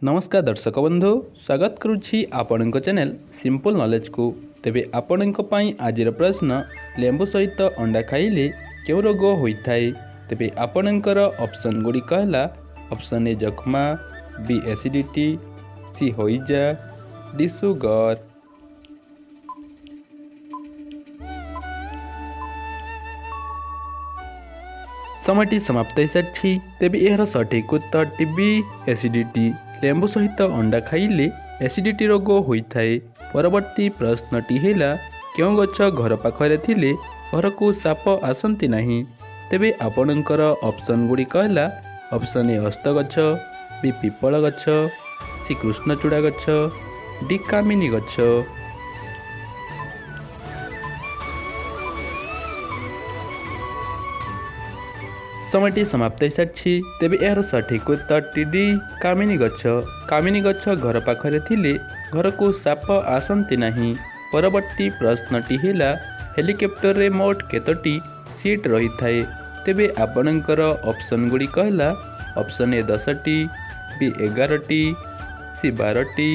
नमस्कार दर्शक बंधु स्वागत करुछि आपणक चैनल सिंपल नॉलेज को। तेबे आपणक पई आजिर प्रश्न लेंबू सहित अंडा खाइले क्यों रोग होइथाय। तेबे आपणकर ऑप्शन गुडी कहला ऑप्शन ए जखमा, बी एसिडिटी, सी होइजा, डी सुगर। समयटी समाप्त होइसारिछि। तेबे एहर सठिक उत्तर टीबी एसिडिटी। लेंबू सहित अंडा खाइले एसिडिटी रोग होइथाय। परवर्ती प्रश्नटी हैला क्यों गछ घर पाखरे थिले घर को साप आसंती नहीं। तेबे आपणकर ऑप्शन गुडी कहला ऑप्शन ए अस्त गछ, बी पिपल गछ, सी कृष्णचूड़ा गछ, डी कामिनी गछ। समयटी समाप्त होइसारिछि। तेबे एहर सठिक उत्तर डी कामिनी गछ। कामिनी गछ घर पाखरे थिले घर को साप आसंती नहीं। परवर्ती प्रश्नटी हैला हेलिकॉप्टर रे मोट केतोटी सीट रही थाए। तेबे आपणकर ऑप्शन गुडी कहला ऑप्शन ए 10टी, बी 11टी, सी 12टी,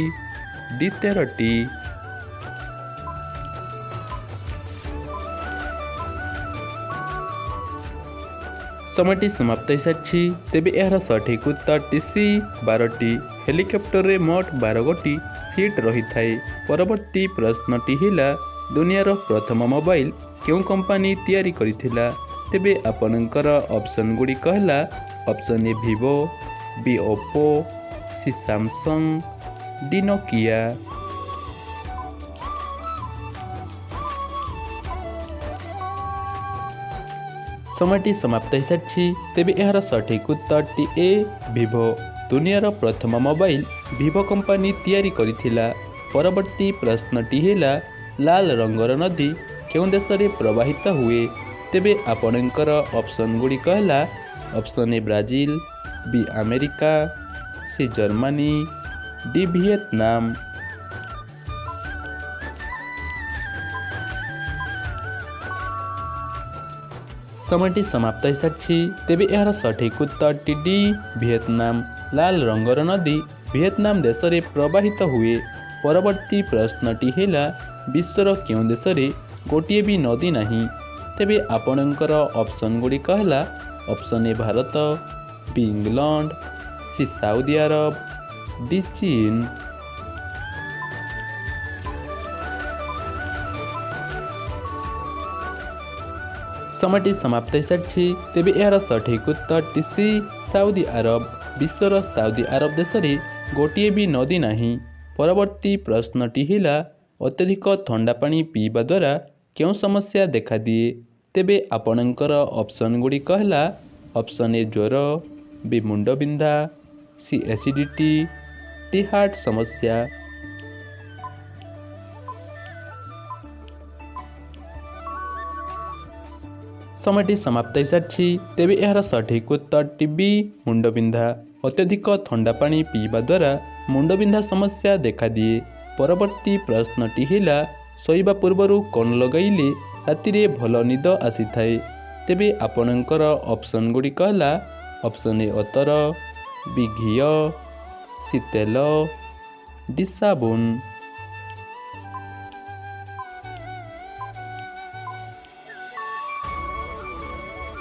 डी 13टी। समयटी समाप्त होइसारिछि। तेबे एहर सठिक उत्तर टीसी 12टी। हेलिकॉप्टर रे मोट 12 गोटी सीट रही थाए। परवर्ती प्रश्नटी हैला दुनियार प्रथम मोबाइल क्यों कंपनी तैयारी करिथिला। तेबे आपणकर ऑप्शन गुडी कहला option A Vivo, B Oppo, C Samsung, D Nokia. समयटी समाप्त होइसारिछि। तेबे एहर सठिक उत्तर टी ए वीवो। दुनियार प्रथम मोबाइल वीवो कंपनी तैयारी करिथिला। परवर्ती प्रश्नटी हैला लाल रंगर नदी क्यों देश रे प्रवाहित हुए। तेबे आपणकर ऑप्शन गुडी कहला option A Brazil, B America, C Germany, D Vietnam. समयटी समाप्त होइसारिछि। तेबे एहर सठिक उत्तर डी वियतनाम। लाल रंगर नदी वियतनाम देश रे प्रवाहित हुए। परवर्ती प्रश्नटी हैला विश्वर क्यों देश रे गोटिए भी नदी नहीं। तेबे आपणकर ऑप्शन गुडी कहला option A Bharat, B England, C Saudi Arab, D चीन। समयटी समाप्त होइसारिछि। तेबे एहर सठिक उत्तर टीसी सऊदी अरब। विश्वर सऊदी अरब देश रे गोटिए भी नदी नहीं। परवर्ती प्रश्नटी हैला अत्यधिक ठंडा पानी पीवा द्वारा क्यों समस्या देखा दिए। तेबे आपणकर ऑप्शन गुडी कहला ऑप्शन ए ज्वर, बी मुंडबिंधा, सी एसिडिटी, डी हार्ट समस्या। समयटी समाप्त होइसारिछि। तेबे एहर सठिक उत्तर टीबी मुंडबिंधा। अत्यधिक ठंडा पानी पीवा द्वारा मुंडबिंधा समस्या देखा दिए। परवर्ती प्रश्नटी हैला शोइबा पूर्वरु कौन लगाइले राति रे भल निद आसी थाए। तेबे आपणकर ऑप्शन गुडी कहला ऑप्शन ए अतर, बी घी, सी तेल, डी साबुन।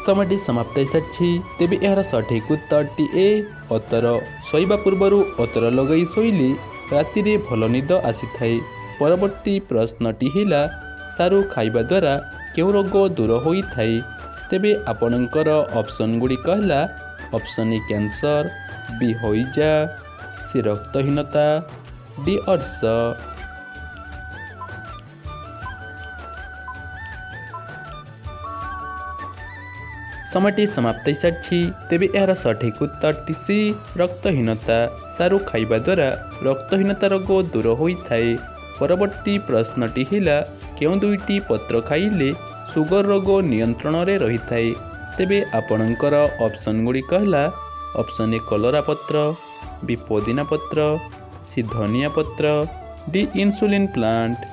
समयटी समाप्त होइसारिछि। तेबे एहर सठिक उत्तर टी ए अतर। शोइबा पूर्वरु अतर लगाई शोइले राति रे भल निद आसी थाए। परवर्ती प्रश्नटी हैला सारू खाइबा द्वारा क्यों रोग दूर होई थाए। तेबे आपणकर ऑप्शन गुडी कहला ऑप्शन ए कैंसर, बी होइजा, सी रक्तहीनता, डी अर्श। समयटी समाप्त होइसारिछि। तेबे एहर सठिक उत्तर टीसी रक्तहीनता। सारू खाइबा द्वारा रक्तहीनता रोग दूर होई थाए। परवर्ती प्रश्नटी हैला क्यों दुईटी पत्र खाइले सुगर रोग नियंत्रण रे रही थाए। तेबे आपणकर ऑप्शन गुडी कहला ऑप्शन ए कलरा पत्र, बी पुदीना पत्र, सी धनिया पत्र, डी इंसुलिन प्लांट।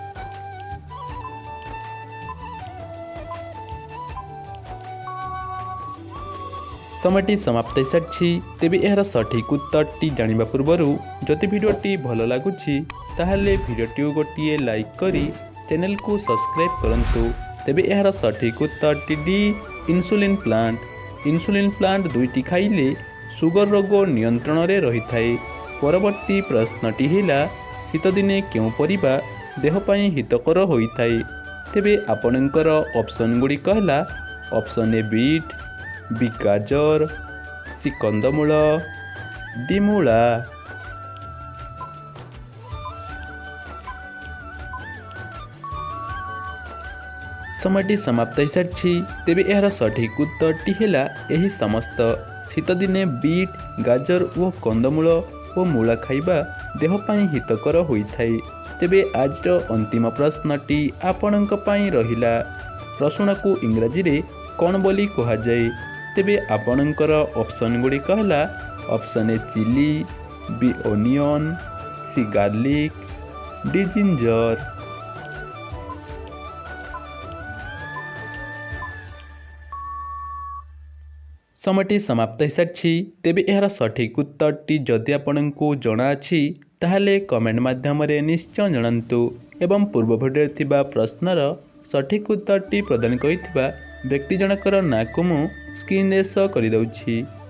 ସମୟଟି ସମାପ୍ତ ହୋଇସାରିଛି। ତେବେ ଏହାର ସଠିକ୍ ଉତ୍ତରଟି ଜାଣିବା ପୂର୍ବରୁ ଯଦି ଭିଡ଼ିଓଟି ଭଲ ଲାଗୁଛି ତାହେଲେ ଭିଡ଼ିଓଟିକୁ ଗୋଟିଏ ଲାଇକ୍ କରି ଚ୍ୟାନେଲକୁ ସବସ୍କ୍ରାଇବ୍ କରନ୍ତୁ। ତେବେ ଏହାର ସଠିକ୍ ଉତ୍ତରଟି D insulin plant. Insulin plant 2ଟି ଖାଇଲେ ସୁଗର ରୋଗ ନିୟନ୍ତ୍ରଣରେ ରହିଥାଏ। ପରବର୍ତ୍ତୀ ପ୍ରଶ୍ନଟି ହେଲା ଶୀତଦିନେ କେଉଁ ପରିବା ଦେହ ପାଇଁ ହିତକର ହୋଇଥାଏ? ତେବେ ଆପଣଙ୍କର ଅପସନ୍ ଗୁଡ଼ିକ ହେଲା ଅପସନ୍ ଏ ବିଟ୍, ବି ଗାଜର, ସି କନ୍ଦମୂଳ, ଡି ମୂଳା। ସମୟଟି ସମାପ୍ତ ହୋଇସାରିଛି। ତେବେ ଏହାର ସଠିକ୍ ଉତ୍ତରଟି ହେଲା ଏହି ସମସ୍ତ। ଶୀତଦିନେ ବିଟ୍, ଗାଜର ଓ କନ୍ଦମୂଳ ଓ ମୂଳା ଖାଇବା ଦେହ ପାଇଁ ହିତକର ହୋଇଥାଏ। ତେବେ ଆଜିର ଅନ୍ତିମ ପ୍ରଶ୍ନଟି ଆପଣଙ୍କ ପାଇଁ ରହିଲା ରସୁଣକୁ ଇଂରାଜୀରେ କ'ଣ ବୋଲି କୁହାଯାଏ? ତେବେ ଆପଣଙ୍କର ଅପସନ୍ ଗୁଡ଼ିକ ହେଲା option A chilli, B onion, C garlic, D ginger. ସମୟଟି ସମାପ୍ତ ହୋଇସାରିଛି। ତେବେ ଏହାର ସଠିକ୍ ଉତ୍ତରଟି ଯଦି ଆପଣଙ୍କୁ ଜଣାଅଛି ତାହେଲେ କମେଣ୍ଟ ମାଧ୍ୟମରେ ନିଶ୍ଚୟ ଜଣାନ୍ତୁ ଏବଂ ପୂର୍ବ ଭିଡ଼ିଓରେ ଥିବା ପ୍ରଶ୍ନର ସଠିକ୍ ଉତ୍ତରଟି ପ୍ରଦାନ କରିଥିବା ବ୍ୟକ୍ତି ଜଣକର ନାଁକୁ ମୁଁ ସ୍କ୍ରିନ୍ରେ ଶୋ କରିଦେଉଛି।